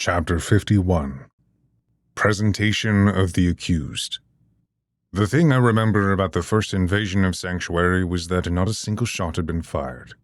Chapter 51. Presentation of the Accused. The thing I remember about the first invasion of Sanctuary was that not a single shot had been fired.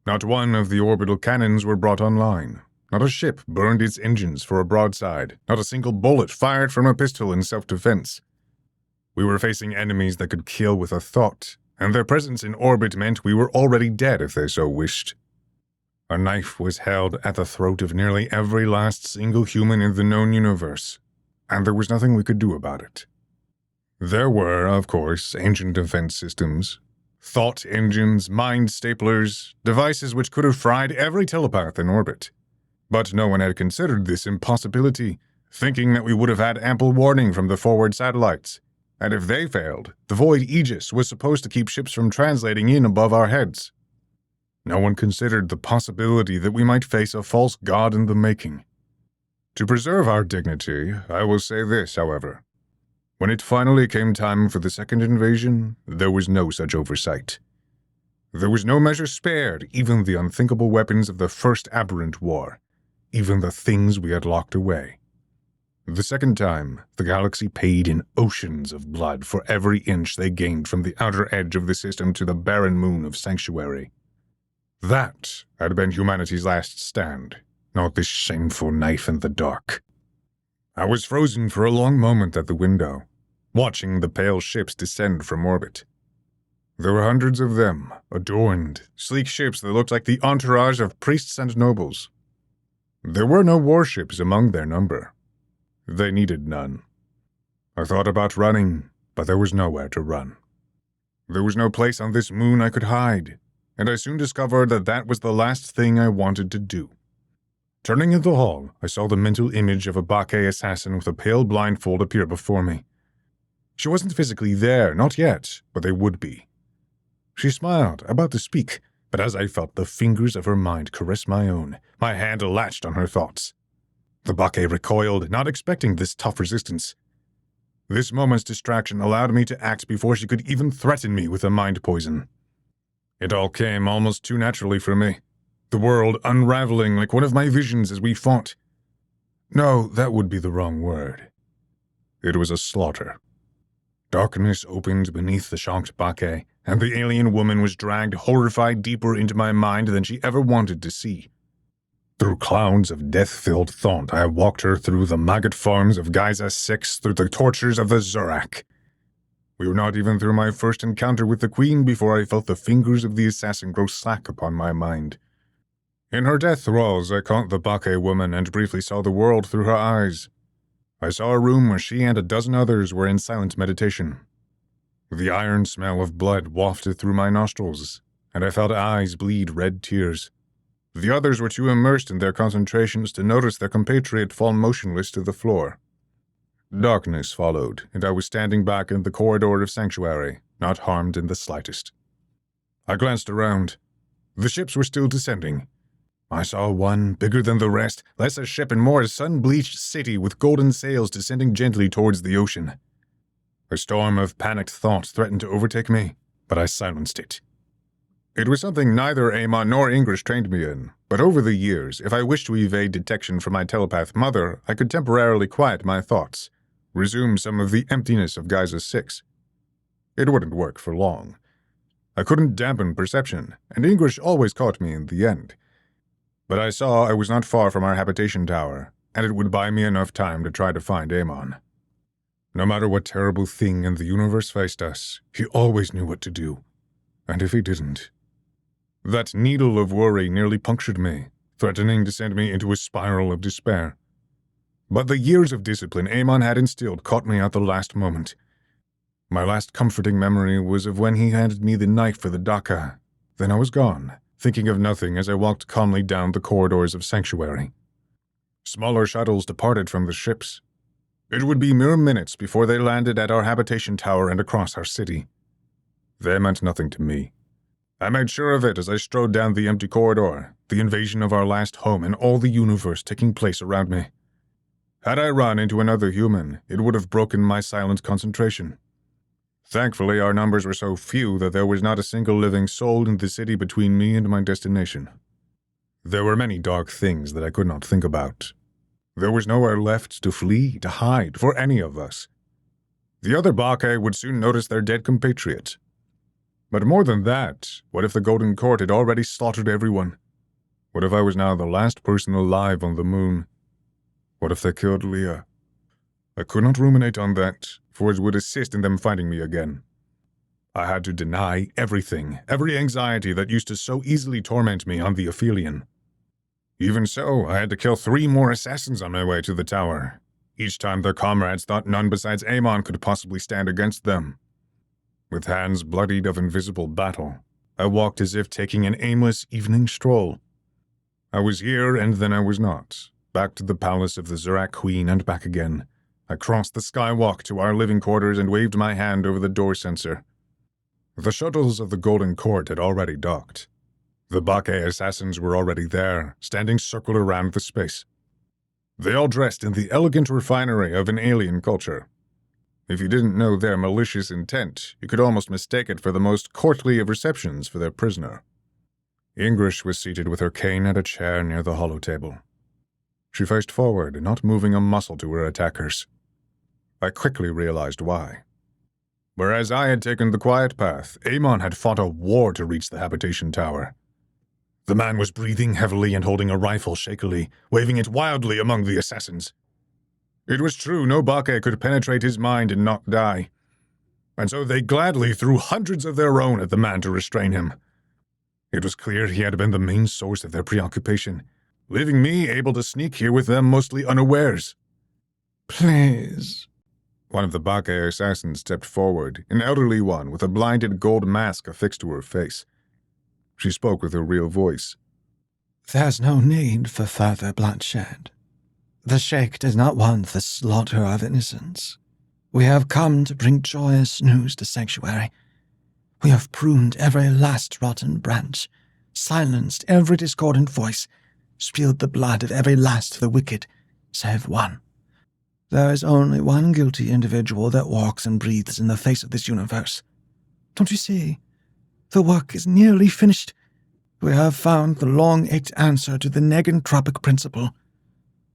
Not one of the orbital cannons were brought online. Not a ship burned its engines for a broadside. Not a single bullet fired from a pistol in self-defense. We were facing enemies that could kill with a thought, and their presence in orbit meant we were already dead if they so wished. A knife was held at the throat of nearly every last single human in the known universe, and there was nothing we could do about it. There were, of course, ancient defense systems, thought engines, mind staplers, devices which could have fried every telepath in orbit. But no one had considered this impossibility, thinking that we would have had ample warning from the forward satellites, and if they failed, the Void Aegis was supposed to keep ships from translating in above our heads. No one considered the possibility that we might face a false god in the making. To preserve our dignity, I will say this, however. When it finally came time for the second invasion, there was no such oversight. There was no measure spared, even the unthinkable weapons of the first aberrant war, even the things we had locked away. The second time, the galaxy paid in oceans of blood for every inch they gained from the outer edge of the system to the barren moon of Sanctuary. That had been humanity's last stand, not this shameful knife in the dark. I was frozen for a long moment at the window, watching the pale ships descend from orbit. There were hundreds of them, adorned, sleek ships that looked like the entourage of priests and nobles. There were no warships among their number. They needed none. I thought about running, but there was nowhere to run. There was no place on this moon I could hide, and I soon discovered that that was the last thing I wanted to do. Turning in the hall, I saw the mental image of a Bacchae assassin with a pale blindfold appear before me. She wasn't physically there, not yet, but they would be. She smiled, about to speak, but as I felt the fingers of her mind caress my own, my hand latched on her thoughts. The Bacchae recoiled, not expecting this tough resistance. This moment's distraction allowed me to act before she could even threaten me with a mind poison. It all came almost too naturally for me, the world unraveling like one of my visions as we fought. No, that would be the wrong word. It was a slaughter. Darkness opened beneath the shocked Bacchae, and the alien woman was dragged horrified deeper into my mind than she ever wanted to see. Through clouds of death-filled thought, I walked her through the maggot farms of Giza 6, through the tortures of the Zurak. We were not even through my first encounter with the Queen before I felt the fingers of the assassin grow slack upon my mind. In her death thralls, I caught the Bacchae woman and briefly saw the world through her eyes. I saw a room where she and a dozen others were in silent meditation. The iron smell of blood wafted through my nostrils, and I felt eyes bleed red tears. The others were too immersed in their concentrations to notice their compatriot fall motionless to the floor. Darkness followed, and I was standing back in the corridor of Sanctuary, not harmed in the slightest. I glanced around. The ships were still descending. I saw one, bigger than the rest, less a ship and more a sun-bleached city with golden sails descending gently towards the ocean. A storm of panicked thoughts threatened to overtake me, but I silenced it. It was something neither Amon nor English trained me in, but over the years, if I wished to evade detection from my telepath mother, I could temporarily quiet my thoughts, resume some of the emptiness of Giza 6. It wouldn't work for long. I couldn't dampen perception, and English always caught me in the end. But I saw I was not far from our habitation tower, and it would buy me enough time to try to find Amon. No matter what terrible thing in the universe faced us, he always knew what to do. And if he didn't... That needle of worry nearly punctured me, threatening to send me into a spiral of despair. But the years of discipline Amon had instilled caught me at the last moment. My last comforting memory was of when he handed me the knife for the Daka. Then I was gone, thinking of nothing as I walked calmly down the corridors of Sanctuary. Smaller shuttles departed from the ships. It would be mere minutes before they landed at our habitation tower and across our city. They meant nothing to me. I made sure of it as I strode down the empty corridor, the invasion of our last home and all the universe taking place around me. Had I run into another human, it would have broken my silent concentration. Thankfully, our numbers were so few that there was not a single living soul in the city between me and my destination. There were many dark things that I could not think about. There was nowhere left to flee, to hide, for any of us. The other Bacchae would soon notice their dead compatriot. But more than that, what if the Golden Court had already slaughtered everyone? What if I was now the last person alive on the moon? What if they killed Leah? I could not ruminate on that, for it would assist in them finding me again. I had to deny everything, every anxiety that used to so easily torment me on the Aphelion. Even so, I had to kill 3 more assassins on my way to the tower, each time their comrades thought none besides Amon could possibly stand against them. With hands bloodied of invisible battle, I walked as if taking an aimless evening stroll. I was here and then I was not, back to the palace of the Zurak Queen and back again. I crossed the skywalk to our living quarters and waved my hand over the door sensor. The shuttles of the Golden Court had already docked. The Bacchae assassins were already there, standing circled around the space. They all dressed in the elegant refinery of an alien culture. If you didn't know their malicious intent, you could almost mistake it for the most courtly of receptions for their prisoner. Ingrish was seated with her cane at a chair near the holotable. She faced forward, not moving a muscle to her attackers. I quickly realized why. Whereas I had taken the quiet path, Amon had fought a war to reach the habitation tower. The man was breathing heavily and holding a rifle shakily, waving it wildly among the assassins. It was true no Bacchae could penetrate his mind and not die, and so they gladly threw hundreds of their own at the man to restrain him. It was clear he had been the main source of their preoccupation, leaving me able to sneak here with them mostly unawares. Please. One of the Bacchae assassins stepped forward, an elderly one with a blinded gold mask affixed to her face. She spoke with her real voice. There's no need for further bloodshed. The Sheikh does not want the slaughter of innocents. We have come to bring joyous news to Sanctuary. We have pruned every last rotten branch, silenced every discordant voice, spilled the blood of every last of the wicked, save one. There is only one guilty individual that walks and breathes in the face of this universe. Don't you see? The work is nearly finished. We have found the long-ached answer to the negentropic principle.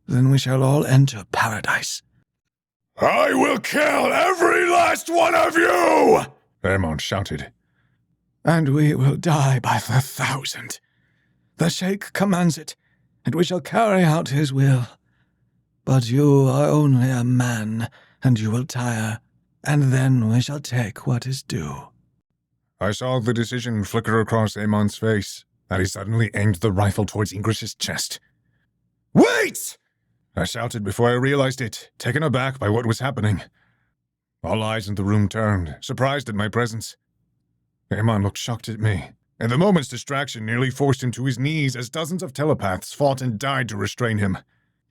Then we shall all enter paradise. I will kill every last one of you! Amon shouted. And we will die by the 1,000. The Sheikh commands it, and we shall carry out his will. But you are only a man, and you will tire, and then we shall take what is due. I saw the decision flicker across Amon's face, and he suddenly aimed the rifle towards Ingrish's chest. Wait! I shouted before I realized it, taken aback by what was happening. All eyes in the room turned, surprised at my presence. Amon looked shocked at me, and the moment's distraction nearly forced him to his knees as dozens of telepaths fought and died to restrain him.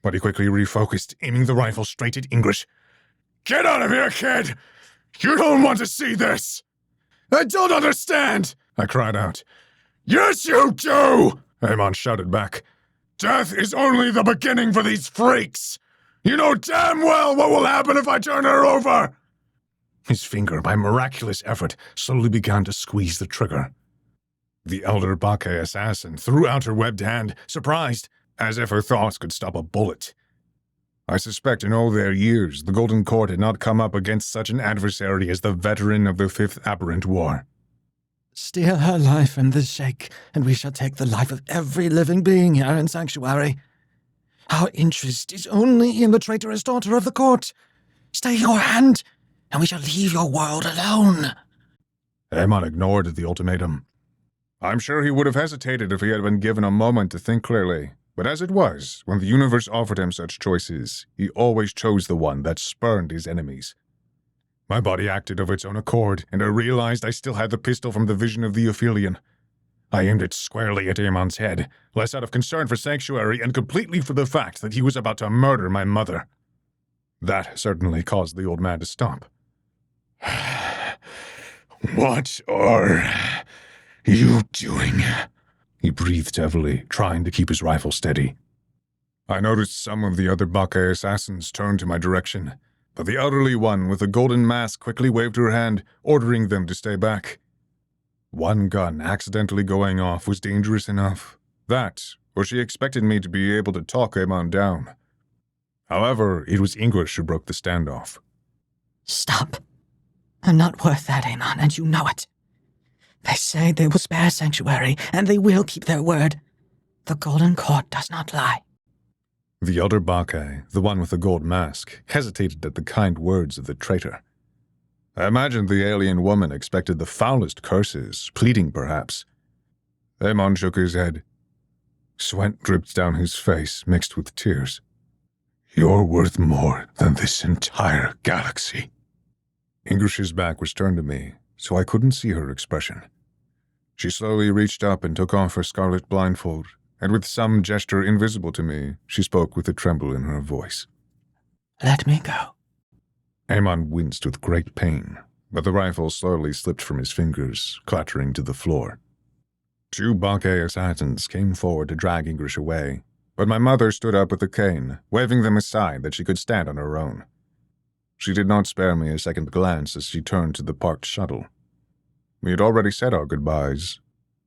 But he quickly refocused, aiming the rifle straight at Ingrish. Get out of here, kid! You don't want to see this! I don't understand! I cried out. Yes, you do! Amon shouted back. Death is only the beginning for these freaks! You know damn well what will happen if I turn her over! His finger, by miraculous effort, slowly began to squeeze the trigger. The elder Bacchae assassin threw out her webbed hand, surprised, as if her thoughts could stop a bullet. I suspect in all their years, the Golden Court had not come up against such an adversary as the veteran of the 5th Aberrant War. Steal her life and the Sheikh, and we shall take the life of every living being here in Sanctuary. Our interest is only in the traitorous daughter of the court. Stay your hand, and we shall leave your world alone. Amon ignored the ultimatum. I'm sure he would have hesitated if he had been given a moment to think clearly. But as it was, when the universe offered him such choices, he always chose the one that spurned his enemies. My body acted of its own accord, and I realized I still had the pistol from the vision of the Aphelion. I aimed it squarely at Amon's head, less out of concern for Sanctuary and completely for the fact that he was about to murder my mother. That certainly caused the old man to stop. What are you doing? He breathed heavily, trying to keep his rifle steady. I noticed some of the other Bacchae assassins turned to my direction, but the elderly one with the golden mask quickly waved her hand, ordering them to stay back. One gun accidentally going off was dangerous enough. That, or she expected me to be able to talk Amon down. However, it was English who broke the standoff. Stop. I'm not worth that, Amon, and you know it. They say they will spare Sanctuary, and they will keep their word. The Golden Court does not lie. The elder Bacchae, the one with the gold mask, hesitated at the kind words of the traitor. I imagined the alien woman expected the foulest curses, pleading perhaps. Amon shook his head. Sweat dripped down his face, mixed with tears. You're worth more than this entire galaxy. English's back was turned to me, so I couldn't see her expression. She slowly reached up and took off her scarlet blindfold, and with some gesture invisible to me, she spoke with a tremble in her voice. Let me go. Amon winced with great pain, but the rifle slowly slipped from his fingers, clattering to the floor. 2 Bacchae assassins came forward to drag English away, but my mother stood up with a cane, waving them aside that she could stand on her own. She did not spare me a second glance as she turned to the parked shuttle. We had already said our goodbyes,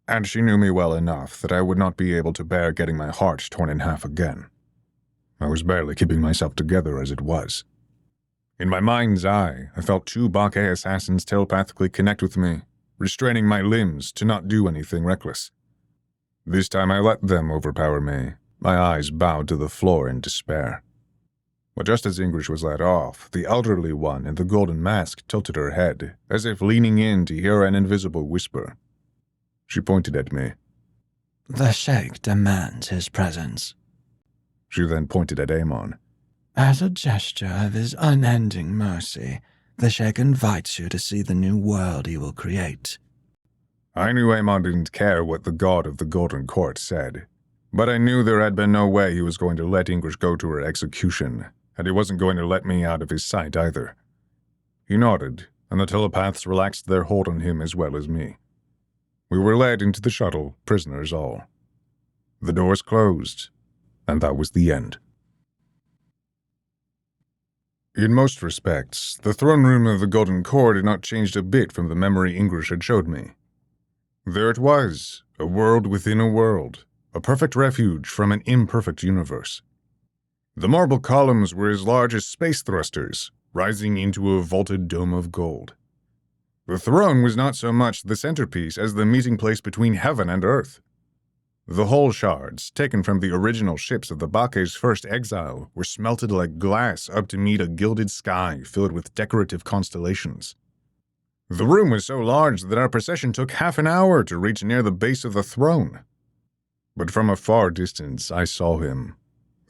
and she knew me well enough that I would not be able to bear getting my heart torn in half again. I was barely keeping myself together as it was. In my mind's eye, I felt 2 Bacchae assassins telepathically connect with me, restraining my limbs to not do anything reckless. This time I let them overpower me, my eyes bowed to the floor in despair. But just as English was let off, the elderly one in the golden mask tilted her head, as if leaning in to hear an invisible whisper. She pointed at me. The Sheikh demands his presence. She then pointed at Amon. As a gesture of his unending mercy, the Sheikh invites you to see the new world he will create. I knew Amon didn't care what the god of the Golden Court said, but I knew there had been no way he was going to let English go to her execution, and he wasn't going to let me out of his sight either. He nodded, and the telepaths relaxed their hold on him as well as me. We were led into the shuttle, prisoners all. The doors closed, and that was the end. In most respects, the throne room of the Golden Court had not changed a bit from the memory English had showed me. There it was, a world within a world, a perfect refuge from an imperfect universe. The marble columns were as large as space thrusters, rising into a vaulted dome of gold. The throne was not so much the centerpiece as the meeting place between heaven and earth. The hull shards, taken from the original ships of the Bacchae's first exile, were smelted like glass up to meet a gilded sky filled with decorative constellations. The room was so large that our procession took half an hour to reach near the base of the throne. But from a far distance I saw him,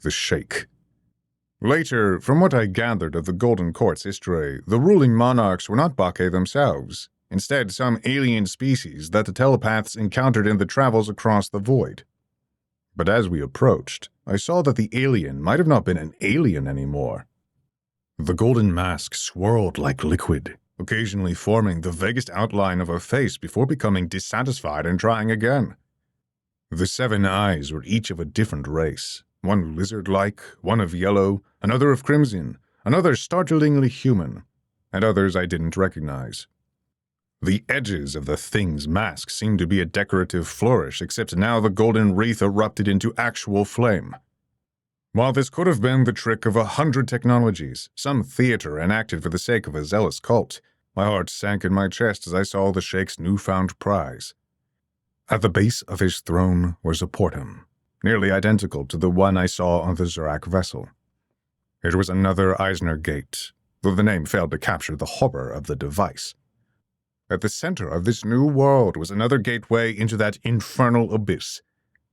the Sheikh. Later, from what I gathered of the Golden Court's history, the ruling monarchs were not Bacchae themselves, instead some alien species that the telepaths encountered in the travels across the void. But as we approached, I saw that the alien might have not been an alien anymore. The golden mask swirled like liquid, occasionally forming the vaguest outline of a face before becoming dissatisfied and trying again. The 7 eyes were each of a different race, one lizard-like, one of yellow, another of crimson, another startlingly human, and others I didn't recognize. The edges of the thing's mask seemed to be a decorative flourish, except now the golden wreath erupted into actual flame. While this could have been the trick of 100 technologies, some theater enacted for the sake of a zealous cult, my heart sank in my chest as I saw the Sheikh's newfound prize. At the base of his throne was a portum, nearly identical to the one I saw on the Zurak vessel. It was another Eisner gate, though the name failed to capture the horror of the device. At the center of this new world was another gateway into that infernal abyss,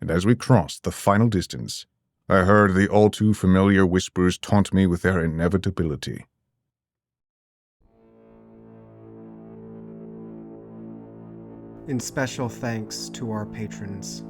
and as we crossed the final distance, I heard the all-too-familiar whispers taunt me with their inevitability. In special thanks to our patrons,